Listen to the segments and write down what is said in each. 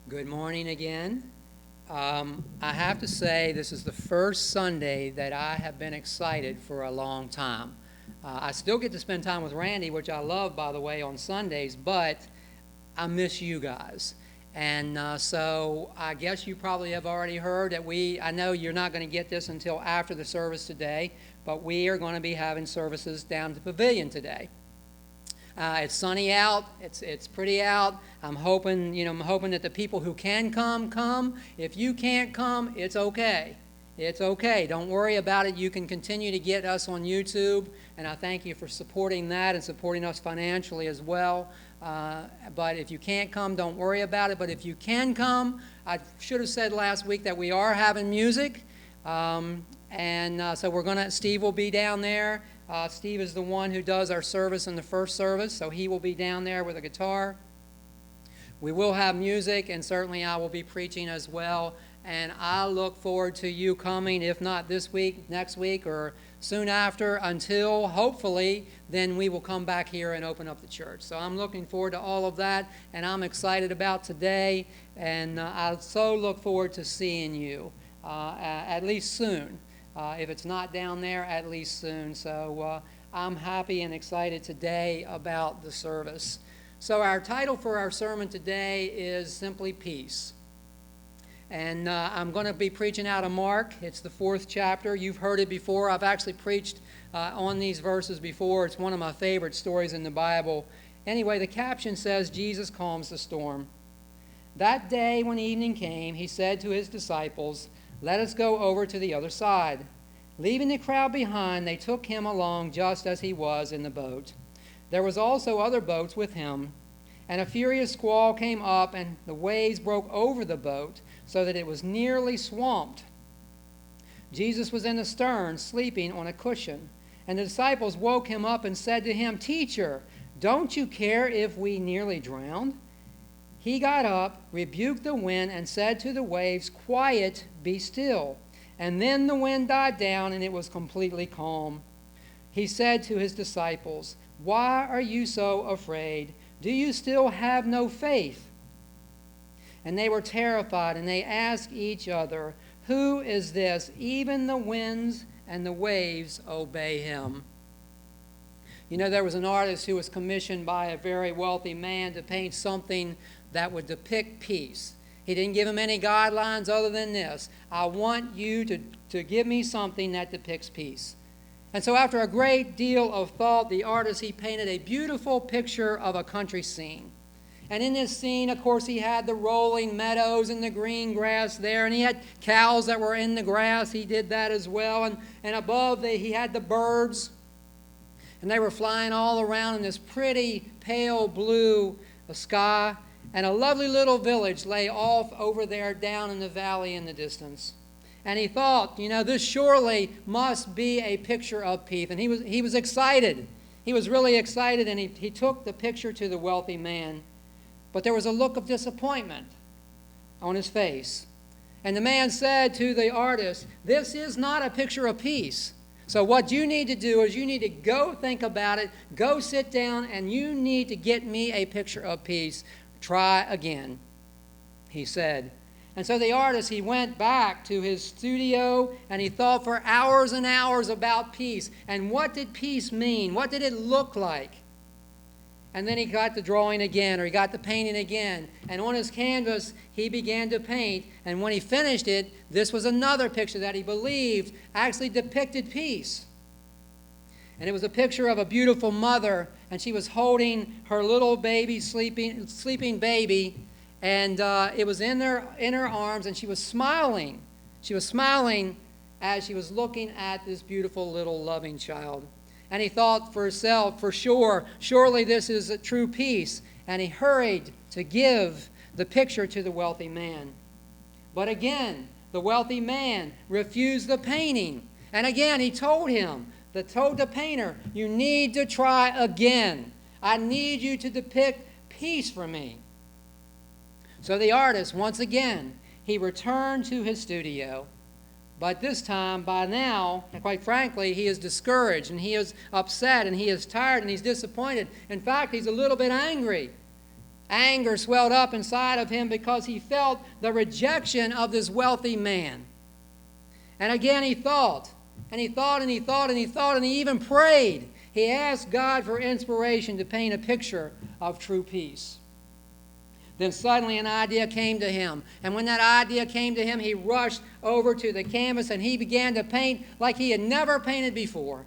Good morning again. I have to say this is the first Sunday that I have been excited for a long time. I still get to spend time with Randy, which I love, by the way, on Sundays, but I miss you guys. And so I guess you probably have already heard that I know you're not going to get this until after the service today, but we are going to be having services down at the pavilion today. It's sunny out. It's pretty out. I'm hoping that the people who can come. If you can't come, it's okay. It's okay. Don't worry about it. You can continue to get us on YouTube, and I thank you for supporting that and supporting us financially as well. But if you can't come, don't worry about it. But if you can come, I should have said last week that we are having music, so Steve will be down there. Steve is the one who does our service in the first service, so he will be down there with a guitar. We will have music, and certainly I will be preaching as well. And I look forward to you coming, if not this week, next week, or soon after, until hopefully then we will come back here and open up the church. So I'm looking forward to all of that, and I'm excited about today, and I so look forward to seeing you, at least soon. If it's not down there, at least soon. So I'm happy and excited today about the service. So our title for our sermon today is simply Peace. And I'm going to be preaching out of Mark. It's the 4th chapter. You've heard it before. I've actually preached on these verses before. It's one of my favorite stories in the Bible. Anyway, the caption says, Jesus calms the storm. That day when evening came, he said to his disciples, "Let us go over to the other side." Leaving the crowd behind, they took him along just as he was in the boat. There was also other boats with him, and a furious squall came up, and the waves broke over the boat, so that it was nearly swamped. Jesus was in the stern, sleeping on a cushion, and the disciples woke him up and said to him, "Teacher, don't you care if we nearly drowned?" He got up, rebuked the wind, and said to the waves, "Quiet, be still." And then the wind died down, and it was completely calm. He said to his disciples, "Why are you so afraid? Do you still have no faith?" And they were terrified, and they asked each other, "Who is this? Even the winds and the waves obey him." You know, there was an artist who was commissioned by a very wealthy man to paint something that would depict peace. He didn't give him any guidelines other than this: I want you to give me something that depicts peace. And so after a great deal of thought, the artist, he painted a beautiful picture of a country scene. And in this scene, of course, he had the rolling meadows and the green grass there, and he had cows that were in the grass. He did that as well. And above, he had the birds, and they were flying all around in this pretty pale blue sky. And a lovely little village lay off over there down in the valley in the distance. And he thought, this surely must be a picture of peace. And he was excited. He was really excited, and he took the picture to the wealthy man. But there was a look of disappointment on his face. And the man said to the artist, "This is not a picture of peace. So what you need to do is you need to go think about it, go sit down, and you need to get me a picture of peace. Try again," he said. And so the artist, he went back to his studio, and he thought for hours and hours about peace. And what did peace mean? What did it look like? And then he got the drawing again, or he got the painting again. And on his canvas, he began to paint. And when he finished it, this was another picture that he believed actually depicted peace. And it was a picture of a beautiful mother, and she was holding her little baby, sleeping baby, and it was in her arms, and she was smiling. She was smiling as she was looking at this beautiful little loving child. And he thought for himself, for sure, surely this is a true peace. And he hurried to give the picture to the wealthy man. But again, the wealthy man refused the painting. And again, he told the painter, "You need to try again. I need you to depict peace for me." So the artist, once again, he returned to his studio. But this time, by now, and quite frankly, he is discouraged, and he is upset, and he is tired, and he's disappointed. In fact, he's a little bit angry. Anger swelled up inside of him because he felt the rejection of this wealthy man. And again he thought, and he thought, and he thought, and he thought, and he even prayed. He asked God for inspiration to paint a picture of true peace. Then suddenly an idea came to him. And when that idea came to him, he rushed over to the canvas and he began to paint like he had never painted before.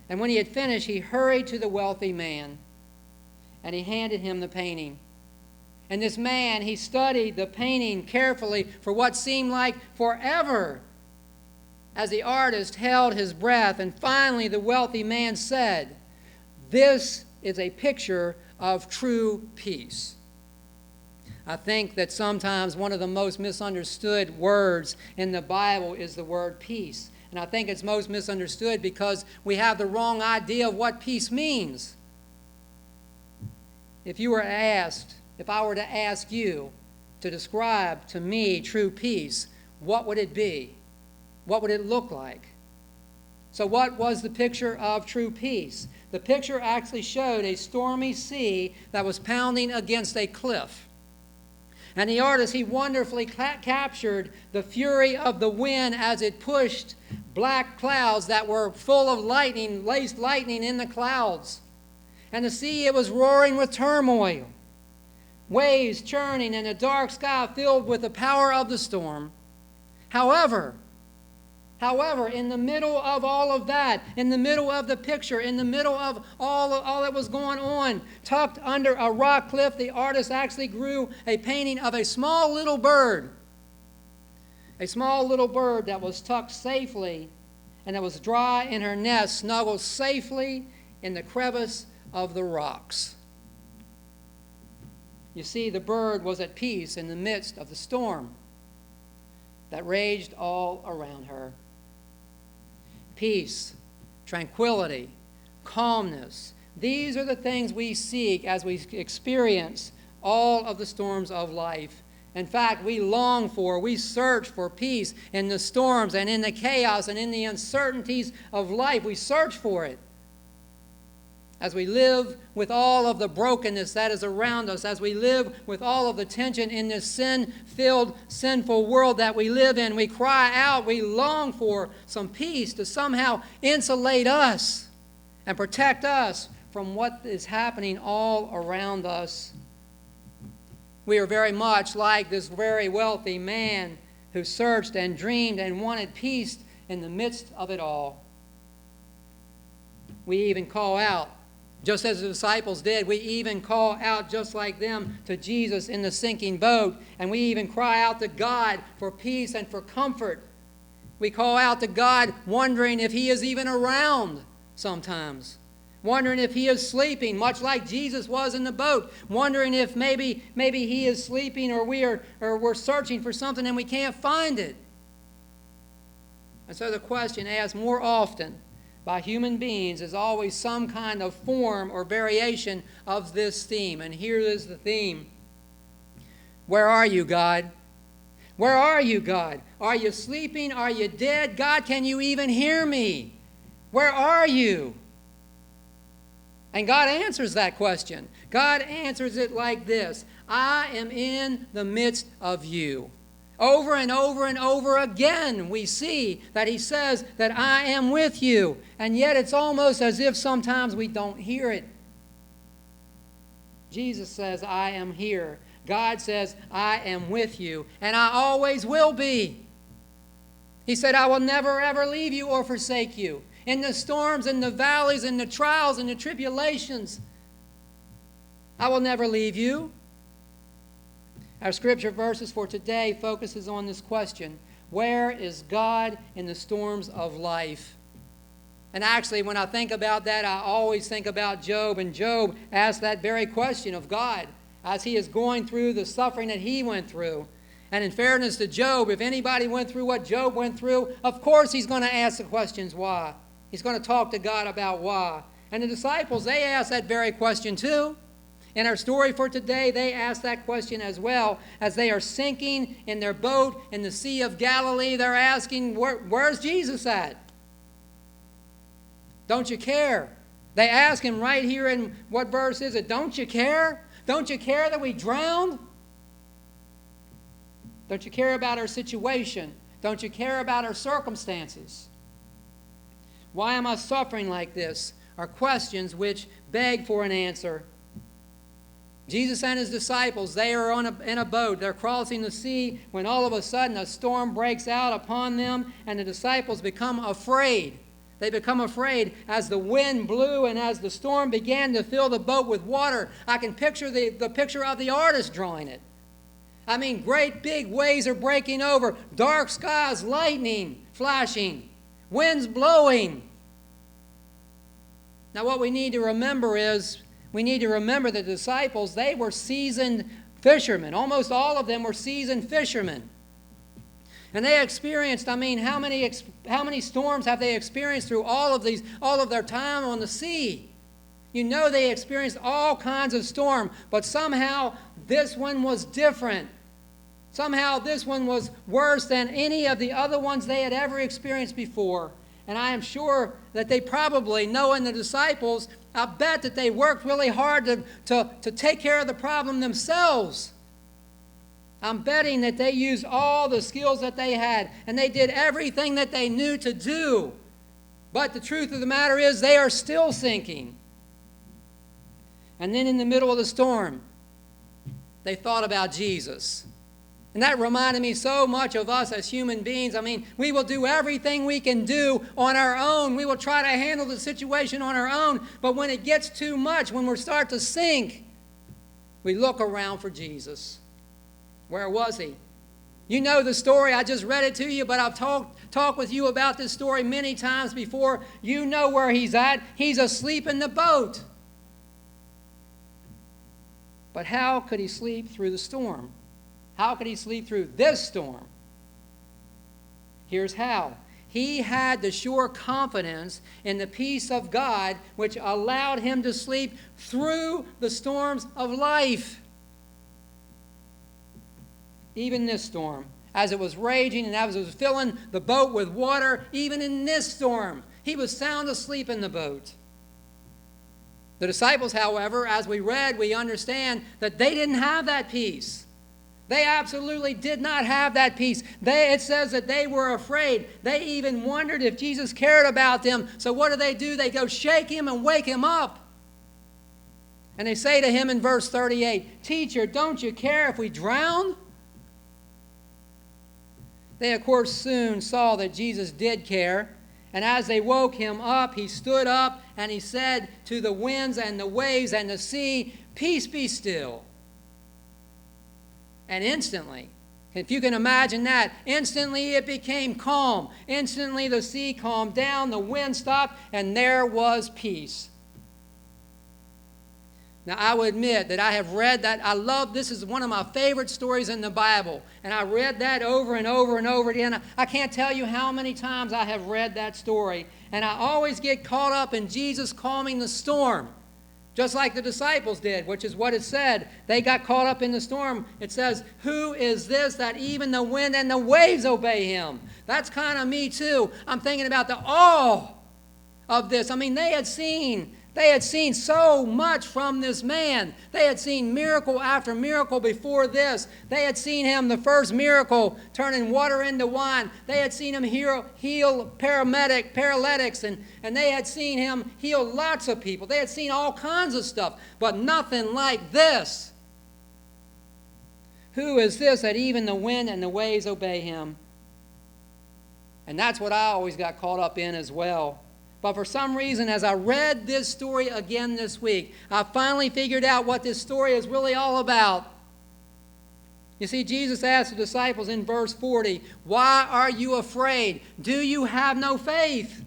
And when he had finished, he hurried to the wealthy man and he handed him the painting. And this man, he studied the painting carefully for what seemed like forever as the artist held his breath. And finally the wealthy man said, "This is a picture of true peace." I think that sometimes one of the most misunderstood words in the Bible is the word peace. And I think it's most misunderstood because we have the wrong idea of what peace means. If I were to ask you to describe to me true peace, what would it be? What would it look like? So what was the picture of true peace? The picture actually showed a stormy sea that was pounding against a cliff. And the artist, he wonderfully captured the fury of the wind as it pushed black clouds that were full of lightning, laced lightning in the clouds. And the sea, it was roaring with turmoil. Waves churning and a dark sky filled with the power of the storm. However, in the middle of all of that, in the middle of the picture, in the middle of all that was going on, tucked under a rock cliff, the artist actually drew a painting of a small little bird. A small little bird that was tucked safely and that was dry in her nest, snuggled safely in the crevice of the rocks. You see, the bird was at peace in the midst of the storm that raged all around her. Peace, tranquility, calmness. These are the things we seek as we experience all of the storms of life. In fact, we long for, we search for peace in the storms and in the chaos and in the uncertainties of life. We search for it. As we live with all of the brokenness that is around us, as we live with all of the tension in this sin-filled, sinful world that we live in, we cry out, we long for some peace to somehow insulate us and protect us from what is happening all around us. We are very much like this very wealthy man who searched and dreamed and wanted peace in the midst of it all. We even call out, just as the disciples did, we even call out just like them to Jesus in the sinking boat, and we even cry out to God for peace and for comfort. We call out to God wondering if He is even around sometimes, wondering if He is sleeping, much like Jesus was in the boat, wondering if maybe He is sleeping or we're searching for something and we can't find it. And so the question asked more often by human beings is always some kind of form or variation of this theme. And here is the theme. Where are you, God? Where are you, God? Are you sleeping? Are you dead? God, can you even hear me? Where are you? And God answers that question. God answers it like this: I am in the midst of you. Over and over and over again, we see that He says that I am with you. And yet it's almost as if sometimes we don't hear it. Jesus says, I am here. God says, I am with you. And I always will be. He said, I will never ever leave you or forsake you. In the storms, in the valleys, in the trials, in the tribulations, I will never leave you. Our scripture verses for today focuses on this question: where is God in the storms of life? And actually, when I think about that, I always think about Job. And Job asked that very question of God as he is going through the suffering that he went through. And in fairness to Job, if anybody went through what Job went through, of course he's going to ask the questions why. He's going to talk to God about why. And the disciples, they asked that very question too. In our story for today, they ask that question as well. As they are sinking in their boat in the Sea of Galilee, they're asking, where's Jesus at? Don't you care? They ask Him right here in, what verse is it? Don't you care? Don't you care that we drowned? Don't you care about our situation? Don't you care about our circumstances? Why am I suffering like this? Are questions which beg for an answer. Jesus and his disciples, they are in a boat. They're crossing the sea when all of a sudden a storm breaks out upon them, and the disciples become afraid. They become afraid as the wind blew and as the storm began to fill the boat with water. I can picture the picture of the artist drawing it. I mean, great big waves are breaking over, dark skies, lightning flashing, winds blowing. Now what we need to remember is, we need to remember the disciples, they were seasoned fishermen. Almost all of them were seasoned fishermen. And they experienced, how many storms have they experienced through all of their time on the sea? You know they experienced all kinds of storm, but somehow this one was different. Somehow this one was worse than any of the other ones they had ever experienced before. And I am sure that they probably, knowing the disciples, I bet that they worked really hard to take care of the problem themselves. I'm betting that they used all the skills that they had, and they did everything that they knew to do. But the truth of the matter is, they are still sinking. And then in the middle of the storm, they thought about Jesus. And that reminded me so much of us as human beings. We will do everything we can do on our own. We will try to handle the situation on our own. But when it gets too much, when we start to sink, we look around for Jesus. Where was he? You know the story. I just read it to you, but I've talked with you about this story many times before. You know where he's at. He's asleep in the boat. But how could he sleep through the storm? How could he sleep through this storm? Here's how. He had the sure confidence in the peace of God, which allowed him to sleep through the storms of life. Even this storm, as it was raging and as it was filling the boat with water, even in this storm, he was sound asleep in the boat. The disciples, however, as we read, we understand that they didn't have that peace. They absolutely did not have that peace. It says that they were afraid. They even wondered if Jesus cared about them. So what do? They go shake him and wake him up. And they say to him in verse 38, "Teacher, don't you care if we drown?" They, of course, soon saw that Jesus did care. And as they woke him up, he stood up and he said to the winds and the waves and the sea, "Peace, be still." And instantly, if you can imagine that, instantly it became calm. Instantly the sea calmed down, the wind stopped, and there was peace. Now, I will admit that I have read that. This is one of my favorite stories in the Bible. And I read that over and over and over again. I can't tell you how many times I have read that story. And I always get caught up in Jesus calming the storm. Just like the disciples did, which is what it said. They got caught up in the storm. It says, "Who is this that even the wind and the waves obey him?" That's kind of me too. I'm thinking about the awe of this. They had seen so much from this man. They had seen miracle after miracle before this. They had seen him, the first miracle, turning water into wine. They had seen him heal paralytics, and they had seen him heal lots of people. They had seen all kinds of stuff, but nothing like this. Who is this that even the wind and the waves obey him? And that's what I always got caught up in as well. But for some reason, as I read this story again this week, I finally figured out what this story is really all about. You see, Jesus asked the disciples in verse 40, "Why are you afraid? Do you have no faith?"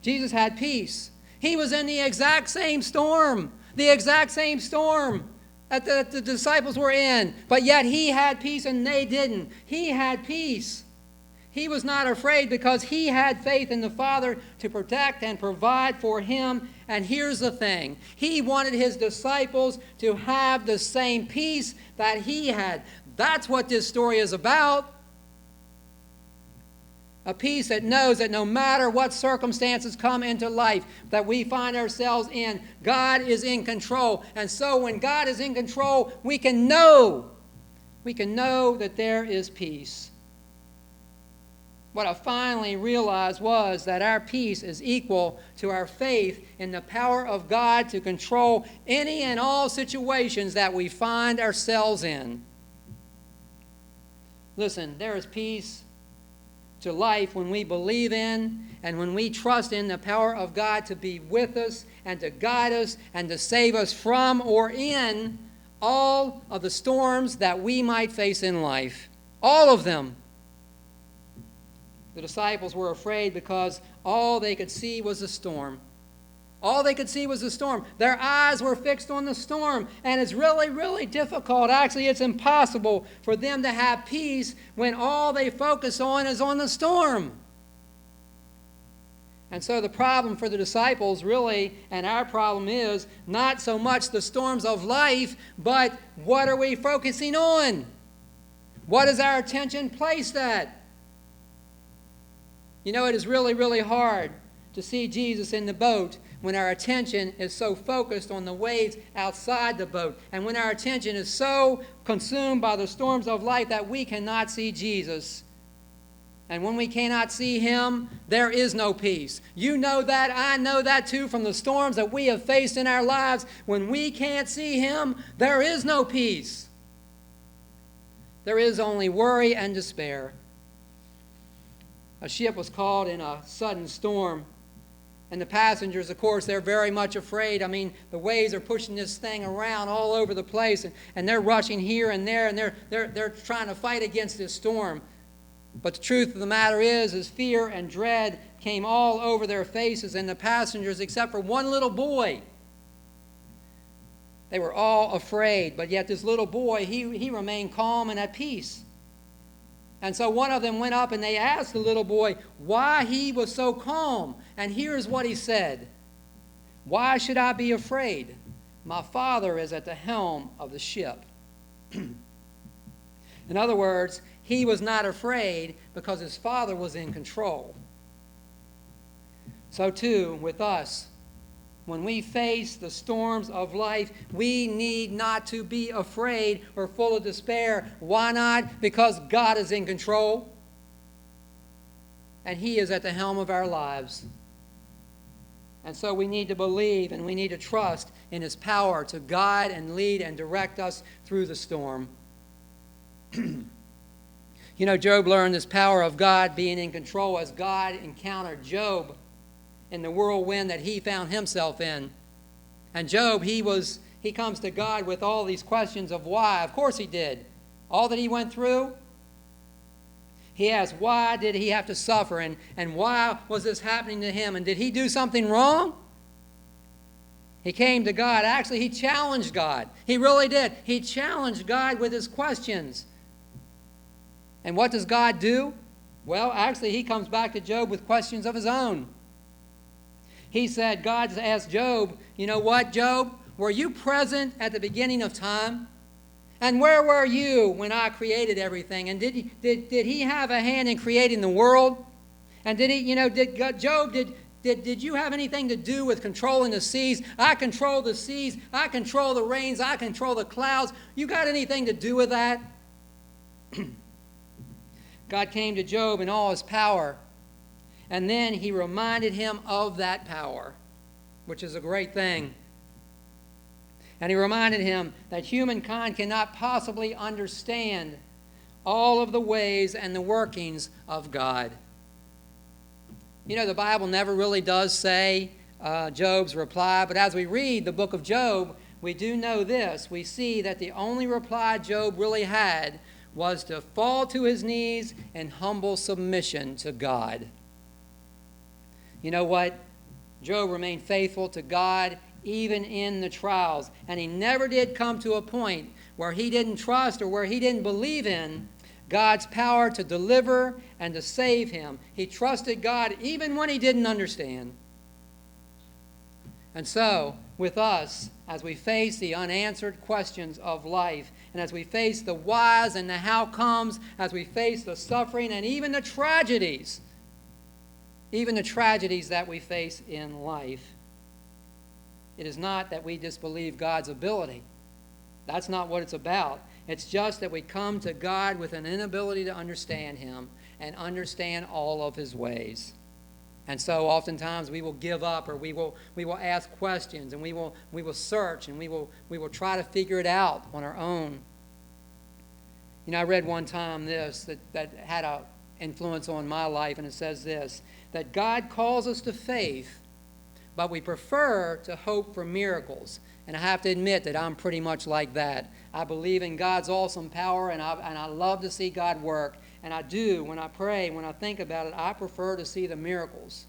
Jesus had peace. He was in the exact same storm that the disciples were in. But yet he had peace and they didn't. He had peace. He was not afraid because he had faith in the Father to protect and provide for him. And here's the thing. He wanted his disciples to have the same peace that he had. That's what this story is about. A peace that knows that no matter what circumstances come into life that we find ourselves in, God is in control. And so when God is in control, we can know that there is peace. What I finally realized was that our peace is equal to our faith in the power of God to control any and all situations that we find ourselves in. Listen, there is peace to life when we believe in and when we trust in the power of God to be with us and to guide us and to save us from or in all of the storms that we might face in life. All of them. The disciples were afraid because all they could see was the storm. All they could see was the storm. Their eyes were fixed on the storm. And it's really, really difficult. Actually, it's impossible for them to have peace when all they focus on is on the storm. And so the problem for the disciples really, and our problem is, not so much the storms of life, but what are we focusing on? What is our attention placed at? You know, it is really, really hard to see Jesus in the boat when our attention is so focused on the waves outside the boat, and when our attention is so consumed by the storms of life that we cannot see Jesus. And when we cannot see him, there is no peace. You know that, I know that too, from the storms that we have faced in our lives. When we can't see him, there is no peace. There is only worry and despair. A ship was caught in a sudden storm. And the passengers, of course, they're very much afraid. I mean, the waves are pushing this thing around all over the place, and they're rushing here and there, and they're trying to fight against this storm. But the truth of the matter is fear and dread came all over their faces, and the passengers, except for one little boy, they were all afraid. But yet this little boy, he remained calm and at peace. And so one of them went up and they asked the little boy why he was so calm. And here's what he said: "Why should I be afraid? My Father is at the helm of the ship." In other words, he was not afraid because his Father was in control. So too with us. When we face the storms of life, we need not to be afraid or full of despair. Why not? Because God is in control, and he is at the helm of our lives. And so we need to believe and we need to trust in his power to guide and lead and direct us through the storm. You know, Job learned this power of God being in control as God encountered Job in the whirlwind that he found himself in. And Job, he comes to God with all these questions of why. Of course he did. All that he went through, he asked, why did he have to suffer? And why was this happening to him? And did he do something wrong? He came to God. Actually, he challenged God. He really did. He challenged God with his questions. And what does God do? Well, actually, he comes back to Job with questions of his own. He said, God asked Job, you know what, Job? Were you present at the beginning of time? And where were you when I created everything? And did he have a hand in creating the world? And did you have anything to do with controlling the seas? I control the seas. I control the rains. I control the clouds. You got anything to do with that? God came to Job in all his power. And then he reminded him of that power, which is a great thing. And he reminded him that humankind cannot possibly understand all of the ways and the workings of God. You know, the Bible never really does say Job's reply, but as we read the book of Job, we do know this. We see that the only reply Job really had was to fall to his knees in humble submission to God. You know what? Job remained faithful to God even in the trials. And he never did come to a point where he didn't trust or where he didn't believe in God's power to deliver and to save him. He trusted God even when he didn't understand. And so, with us, as we face the unanswered questions of life, and as we face the whys and the how comes, as we face the suffering and even the tragedies even the tragedies that we face in life. It is not that we disbelieve God's ability. That's not what it's about. It's just that we come to God with an inability to understand Him and understand all of His ways. And so oftentimes we will give up, or we will ask questions, and we will search, and we will try to figure it out on our own. You know, I read one time this that had an influence on my life, and it says this, that God calls us to faith, but we prefer to hope for miracles. And I have to admit that I'm pretty much like that. I believe in God's awesome power, and I love to see God work. And I do, when I pray, when I think about it, I prefer to see the miracles.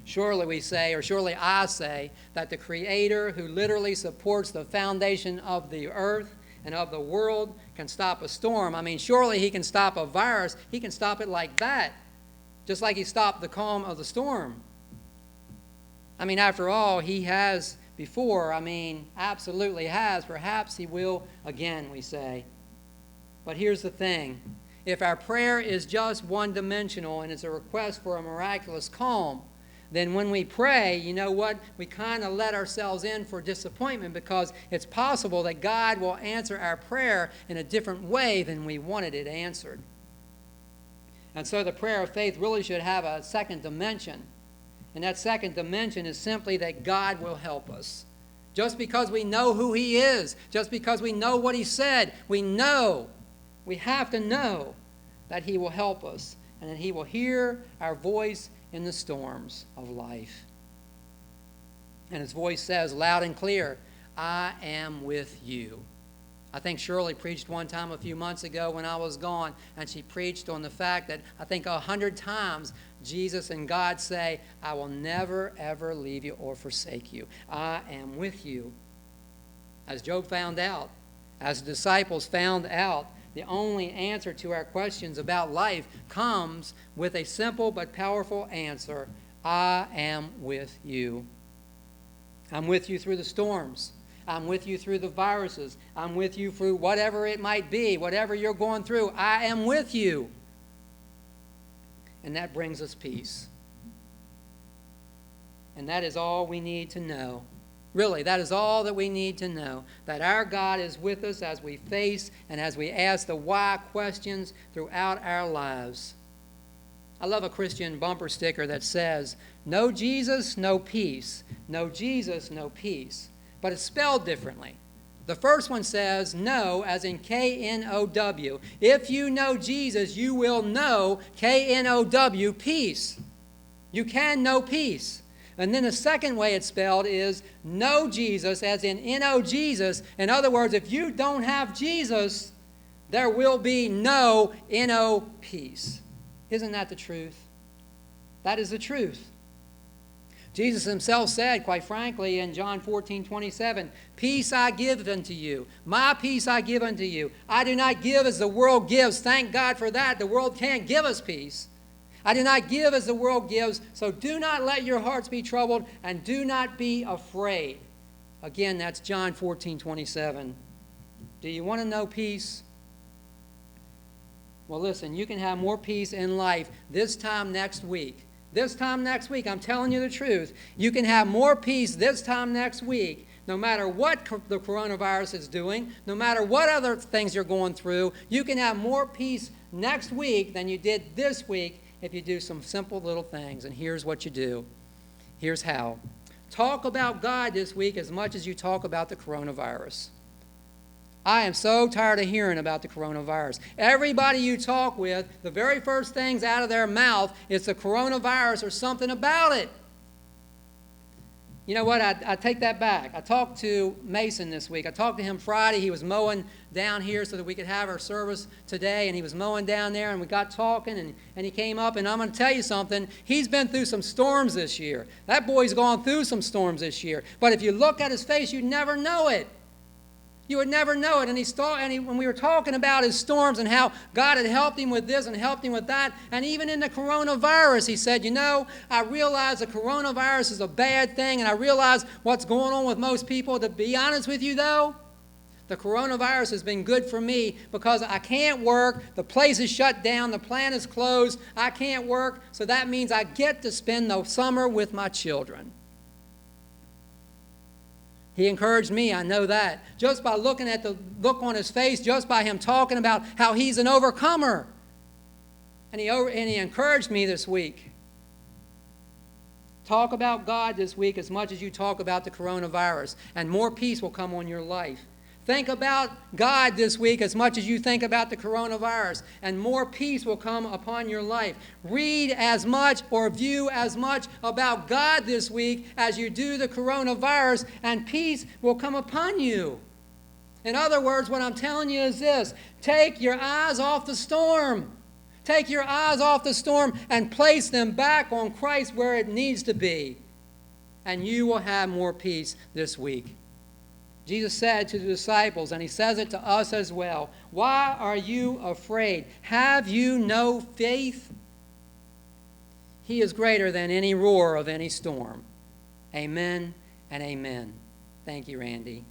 Surely we say, or surely I say, that the Creator who literally supports the foundation of the earth and of the world can stop a storm. I mean, surely He can stop a virus. He can stop it like that, just like He stopped the calm of the storm. I mean, after all, He has before. I mean, absolutely has. Perhaps He will again, we say. But here's the thing. If our prayer is just one-dimensional and it's a request for a miraculous calm, then when we pray, you know what? We kind of let ourselves in for disappointment, because it's possible that God will answer our prayer in a different way than we wanted it answered. And so the prayer of faith really should have a second dimension. And that second dimension is simply that God will help us. Just because we know who He is, just because we know what He said, we have to know that He will help us, and that He will hear our voice in the storms of life. And His voice says loud and clear, I am with you. I think Shirley preached one time a few months ago when I was gone, and she preached on the fact that I think 100 times Jesus and God say, I will never, ever leave you or forsake you. I am with you. As Job found out, as the disciples found out, the only answer to our questions about life comes with a simple but powerful answer, I am with you. I'm with you through the storms. I'm with you through the viruses. I'm with you through whatever it might be, whatever you're going through. I am with you. And that brings us peace. And that is all we need to know. Really, that is all that we need to know, that our God is with us as we face and as we ask the why questions throughout our lives. I love a Christian bumper sticker that says, no Jesus, no peace. No Jesus, no peace. But it's spelled differently. The first one says know, as in K-N-O-W. If you know Jesus, you will know, K-N-O-W, peace. You can know peace. And then the second way it's spelled is know Jesus, as in N-O Jesus. In other words, if you don't have Jesus, there will be no N-O peace. Isn't that the truth? That is the truth. Jesus Himself said, quite frankly, in John 14:27, peace I give unto you. My peace I give unto you. I do not give as the world gives. Thank God for that. The world can't give us peace. I do not give as the world gives, so do not let your hearts be troubled, and do not be afraid. Again, that's John 14:27. Do you want to know peace? Well, listen, you can have more peace in life this time next week. This time next week, I'm telling you the truth. You can have more peace this time next week, no matter what the coronavirus is doing, no matter what other things you're going through. You can have more peace next week than you did this week if you do some simple little things. And here's what you do. Here's how. Talk about God this week as much as you talk about the coronavirus. I am so tired of hearing about the coronavirus. Everybody you talk with, the very first things out of their mouth is the coronavirus or something about it. You know what? I take that back. I talked to Mason this week. I talked to him Friday. He was mowing down here so that we could have our service today, and he was mowing down there, and we got talking, and he came up, and I'm going to tell you something. He's been through some storms this year. That boy's gone through some storms this year. But if you look at his face, you'd never know it. You would never know it. And when we were talking about his storms and how God had helped him with this and helped him with that, and even in the coronavirus, he said, you know, I realize the coronavirus is a bad thing, and I realize what's going on with most people. To be honest with you, though, The coronavirus has been good for me because I can't work, the place is shut down, the plant is closed, I can't work, so that means I get to spend the summer with my children. He encouraged me, I know that, just by looking at the look on his face, just by him talking about how he's an overcomer. And he encouraged me this week. Talk about God this week as much as you talk about the coronavirus, and more peace will come on your life. Think about God this week as much as you think about the coronavirus, and more peace will come upon your life. Read as much or view as much about God this week as you do the coronavirus, and peace will come upon you. In other words, what I'm telling you is this: take your eyes off the storm. Take your eyes off the storm and place them back on Christ where it needs to be, and you will have more peace this week. Jesus said to the disciples, and he says it to us as well, why are you afraid? Have you no faith? He is greater than any roar of any storm. Amen and amen. Thank you, Randy.